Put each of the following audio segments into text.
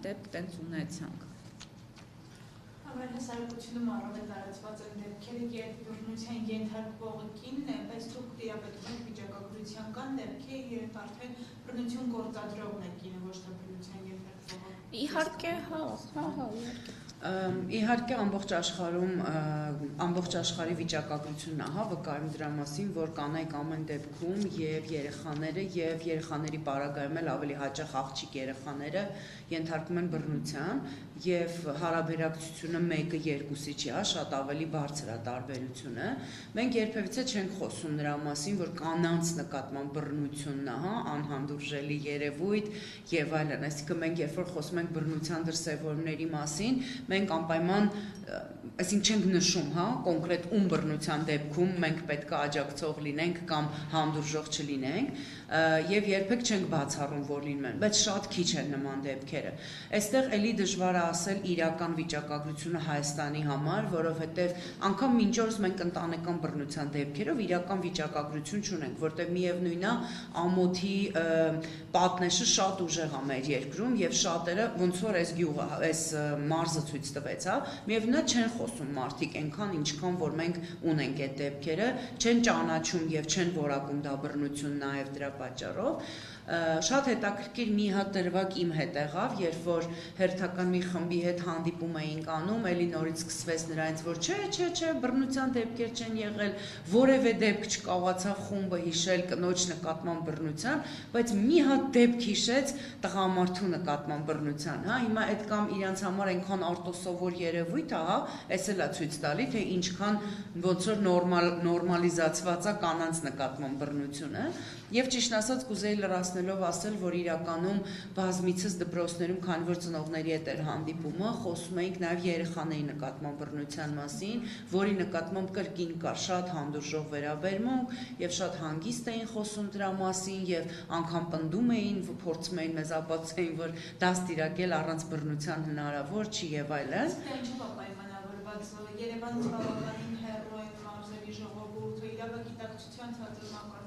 դեպք տենց ունեցանք։ Ամեն հասարակությունում առավել տարածված են դեպքերը, երբ բռնության ենթարկվողը կինն է, բայց դուք տիրապետում եք վիճակագրության կան դեպքեր, երբ արդեն բռնություն գործադրողն է կինը, ոչ թե բռնության ենթարկվողը։ Իհարկե, հա, իհարկե։ Իհարկե ամբողջ աշխարհի վիճակագրությունն է վկայում դրա մասին, որ կանայք ամեն դեպքում եւ երեխաների պարագայում էլ ավելի հաճախ աղջիկ երեխաները ենթարկվում են բռնության եւ հարաբերակցությունը 1-2-ի չի, շատ ավելի բարձր է տարբերությունը։ Մենք երբևիցե չենք խոսում նրա մասին, որ կանանց նկատմամբ բռնությունն է, անհանդուրժելի երևույթ եւ այլն, այսինքն մենք երբ որ խոսում ենք բռնության դրսեւորումների մասին, մենք անպայման, այսինքն չենք նշում, կոնկրետ ում բռնության դեպքում մենք պետք է աջակցող լինենք կամ հանդուրժող չլինենք եւ երբեք չենք բացառում, որ լինում են, բայց շատ քիչ են նման դեպքերը։ Այստեղ էլի դժվար է ասել իրական վիճակագրությունը Հայաստանի համար, որովհետեւ անգամ մինչ օրս մենք ընտանեկան բռնության դեպքերով իրական վիճակագրություն չունենք, որտեղ միևնույնն է ամոթի պատնեշը շատ ուժեղ է մեր երկրում եւ շատերը ոնց որ այս գյուղը, այս մարզը ցույց տվեց, միևնույնն է չեն խոսում մարդիկ այնքան ինչքան որ մենք ունենք այդ դեպքերը, չեն ճանաչում եւ չեն որակում դա բռնություն նաեւ դրա պատճառով։ Շատ հետաքրքիր մի հատ դրվագ իմ հետ եղավ, երբ որ հերթական մի խմբի հետ հանդիպում էինք անում, էլի նորից սկսվեց նրանից, որ չէ, բռնության դեպքեր չեն եղել, որևէ դեպք չկարողացավ խումբը հիշել կնոջ նկատմամբ բռնության, բայց մի հատ դեպք հիշեց տղամարդու նկատմամբ բռնության, հիմա այդ կամ իրանց համար այնքան արտոսովոր երևույթ է, այս էլ է ցույց տալի, թե ինչքան ոնց որ նորմալիզացված է կանանց նկատմամբ բռնությունը, եւ ճիշտ ասած կուզեի լրացնելով ասել, որ իրականում բազմիցս դպրոցներում, քանի որ ծնողների հետ էր հանդիպումը, խոսում էինք նաեւ երեխաների նկատմամբ բռնության մասին, որի նկատմամբ կրկին կար շատ հանդուրժող վերաբերմունք եւ շատ հանգիստ էին խոսում դրա մասին եւ անգամ պնդում էին, փորձում էին մեզ ապացուցեին, որ դաստիարակել առանց բռնության հնարավոր չի եւ այլն։ Ինչու՞ է պայմանավորված Երևանը բավականին հեռու է մարզերի ժողովուրդը, իրավագիտակցության ցածր մակարդակ։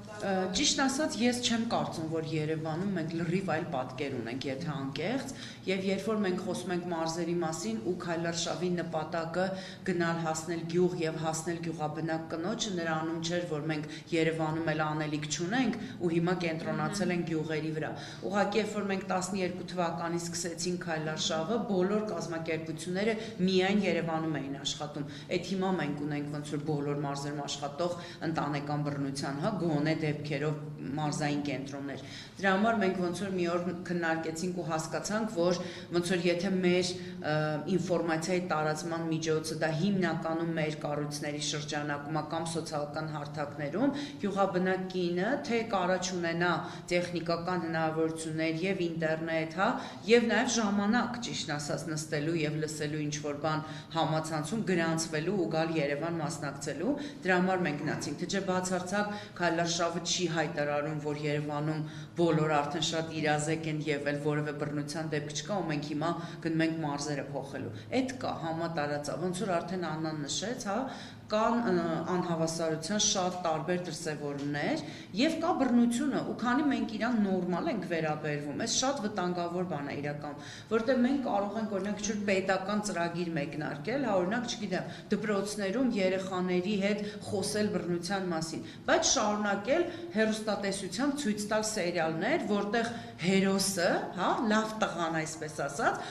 Ճիշտ ասած, ես չեմ կարծում, որ Երևանում մենք լրիվ այլ պատկեր ունենք, եթե անկեղծ, եւ երբ որ մենք խոսում ենք մարզերի մասին ու քայլարշավի նպատակը գնալ հասնել գյուղ եւ հասնել գյուղաբնակ կնոջը, նրանում չէր, որ մենք Երևանում էլ անելիք չունենք ու հիմա կենտրոնացել ենք գյուղերի վրա։ Ուղղակի երբ որ մենք 12 թվականին սկսեցինք քայլարշավը, բոլոր կազմակերպությունները միայն Երևանում էին աշխատում։ Այդ հիմա մենք ունենք ոնց որ բոլոր մարզերում աշխատող ընտանեկան բռնության, գոնե դեպքերով մարզային կենտրոններ։ Դրա համար մենք ոնց որ մի օր քննարկեցինք ու հասկացանք, որ ոնց որ եթե մեր ինֆորմացիայի տարածման միջոցը դա հիմնականում մեր կառույցների շրջանակում կամ սոցիալական հարթակներում, գյուղաբնակ կինը թե կարաչ ունենա տեխնիկական հնարավորություններ եւ ինտերնետ, եւ նաեւ ժամանակ, ճիշտ ասած, նստելու եւ լսելու ինչ որ բան համացանցում գրանցվելու ու գալ Երևան մասնակցելու, դրա համար մենք գնացինք, թե չէ բացարձակ քայլարշավը չի հայտարարում, որ Երևանում բոլոր արդեն շատ իրազեկ են եւ էլ որևէ բռնության դեպք չկա ու մենք հիմա գնում ենք մարզերը փոխելու։ Այդ կա համատարածա, ոնց որ արդեն Աննան նշեց, կան անհավասարության շատ տարբեր դրսևորումներ եւ կա բռնությունը ու քանի մենք իրան նորմալ ենք վերաբերվում, այս շատ վտանգավոր բան է իրական, որտեղ մենք կարող ենք օրինակ ինչ-որ պետական ծրագիր մեկնարկել, օրինակ, չգիտեմ, դպրոցներում երեխաների հետ խոսել բռնության մասին, բայց շարունակել հեռուստատեսությամբ ցույց տալ սերիալներ, որտեղ հերոսը, լավ տղան այսպես ասած,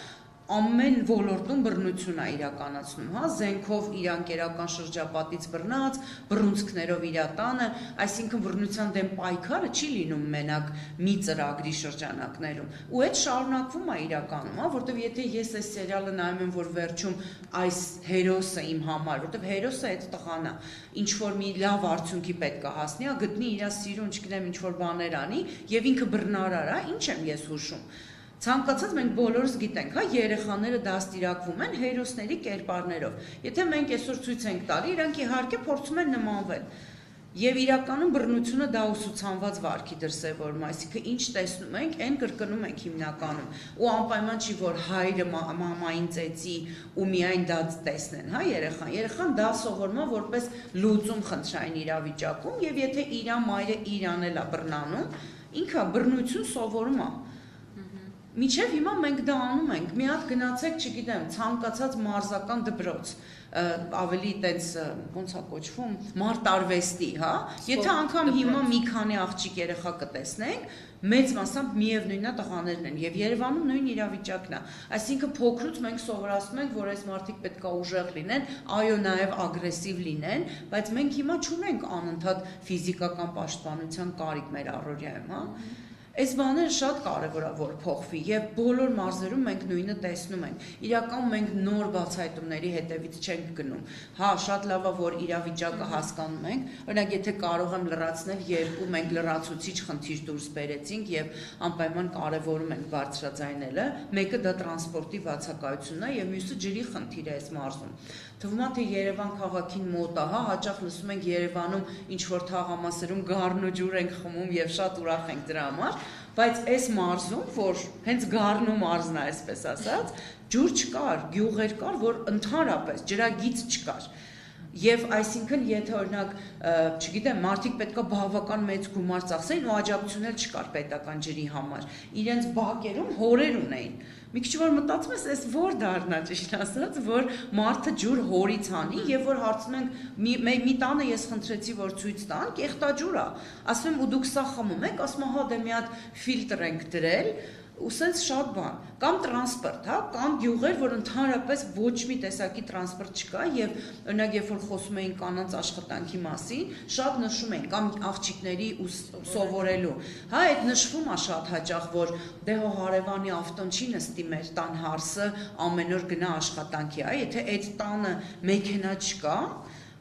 ամեն ոլորտում բռնություն է իրականացնում, զենքով իր անկերական շրջապատից բռնած, բռունցքներով իր տանը, այսինքն բռնության դեմ պայքարը չի լինում մենակ մի ծրագրի շրջանակներում։ Ու այդ շարունակվում է իրականում, որտեղ եթե ես այս սերիալը նայում եմ, որ վերջում այս հերոսը իմ համար, որտեղ հերոսը այդ տղան է, ինչ որ մի լավ արդյունքի պետք է հասնի, գտնի իր սիրուն, չգիտեմ, ինչ որ բաներ անի եւ ինքը բռնարար է, ինչ եմ ես հուշում։ Ցանկացած մենք բոլորս գիտենք, երեխաները դաստիարակվում են հերոսների կերպարներով։ Եթե մենք այսօր ցույց ենք տալի, իրանք իհարկե փորձում են նմանվել։ Եվ իրականում բռնությունը դա ուսուցանված վարքի դրսևորում, այսինքն ինչ տեսնում ենք, այն կրկնում ենք հիմնականում։ Ու անպայման չի, որ հայրը մամային ծեծի ու միայն դա տեսնեն, երեխան։ Երեխան դա սովորում է որպես լուծում խնդրային իրավիճակում, եւ եթե իր մայրը իրան էլ է բռնանում, ինքը բռնություն սովորում է։ Միջև հիմա մենք դա անում ենք, մի հատ գնացեք, չգիտեմ, ցանկացած մարզական դպրոց, ավելի տենց ոնց է կոչվում, մարտարվեստի, հա, եթե անգամ հիմա մի քանի աղջիկ երեխա կտեսնենք, մեծ մասամբ միևնույնն է տղաներն են եւ Երևանում նույն իրավիճակն է, այսինքն փոքրուց մենք սովորացնում ենք, որ այս մարդիկ պետք է ուժեղ լինեն, այո նաեւ ագրեսիվ լինեն, բայց մենք հիմա չունենք անընդհատ ֆիզիկական պաշտպանության կարիք մեր առօրյայում, հա։ Այս բաները շատ կարևոր է որ փոխվի եւ բոլոր մարզերում մենք նույնը տեսնում ենք։ Իրական մենք նոր բացահայտումների հետևից չենք գնում։ Հա, շատ լավ է որ իրավիճակը հասկանում ենք։ Օրինակ, եթե կարող եմ լրացնել երկու մենք լրացուցիչ խնդիր դուրս բերեցինք եւ անպայման կարևորում ենք բարձրաձայնելը, մեկը դա տրանսպորտի բացակայությունն է եւ մյուսը ջրի խնդիրը է այս մարզում։ Թվում է թե Երևան քաղաքին մոտ է, հա, հաճախ լսում ենք Երևանում ինչ որ թաղամասերում գառն ու ջուր ենք խմում եւ շատ ուրախ ենք դրա համար, բայց այս մարզում, որ հենց գառն ու մարզն է, այսպես ասած, ջուր չկար, գյուղեր կար, որ ընդհանրապես ջրագիծ չկար։ Եվ այսինքն եթե օրինակ, չգիտեմ, մարդիկ պետքա բավական մեծ գումար ծախսեին ու աջակցություն էլ չկար պետական ջրի համար։ Իրենց բակերում հորեր ունեին։ Մի քիչ որ մտածում ես, այս որ դառնա ճիշտ ասած, որ մարդը ջուր հորից անի եւ որ հարցնում ենք մի տանը ես խնդրեցի որ ցույց տան, կեղտաջուր է։ Ասում եմ ու դուք սա խմում եք, ասում հա դե մի հատ ֆիլտր ենք դրել, ու սենց շատ բան, կամ տրանսպորտ, հա, կան գյուղեր, որ ընդհանրապես ոչ մի տեսակի տրանսպորտ չկա եւ օրինակ երբ որ խոսում էին կանանց աշխատանքի մասին, շատ նշում էին կամ աղջիկների ու սովորելու, հա, այդ նշվում է շատ հաճախ, որ դե հո հարևանի ավտոն չի նստի մեր տան հարսը ամեն օր գնա աշխատանքի, հա, եթե այդ տանը մեքենա չկա,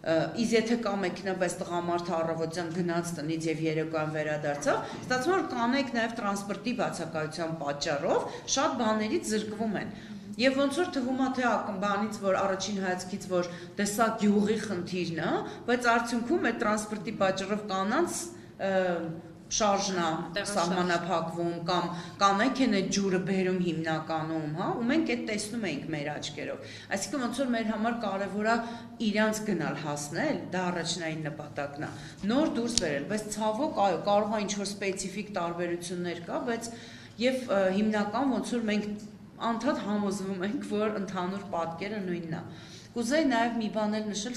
Իսկ եթե կա մեքենա, բայց տղամարդը առավոտյան գնաց տնից եւ երեկոյան վերադարձավ, ստացվում է որ կանայք նաեւ տրանսպորտի բացակայության պատճառով շատ բաներից զրկվում են։ Եվ ոնց որ թվում է թե բանից որ առաջին հայացքից որ դե սա գյուղի խնդիրն է, բայց արդյունքում այդ տրանսպորտի պատճառով կանանց շարժնա սահմանափակվում կամ կանայք են այդ ջուրը բերում հիմնականում, հա, ու մենք այդ տեսնում էինք մեր աչքերով։ Այսինքն ոնց որ մեր համար կարևոր է իրանց գնալ հասնել, դա առաջնային նպատակն է։ Նոր դուրս բերել, բայց ցավոք, այո, կարող է ինչ-որ սպეციფიկ տարբերություններ կա, բայց եւ հիմնական ոնց որ մենք անդադ համոզվում ենք, որ ընդհանուր պատկերը նույնն է։ Կուզեի նաեւ մի բան էլ նշել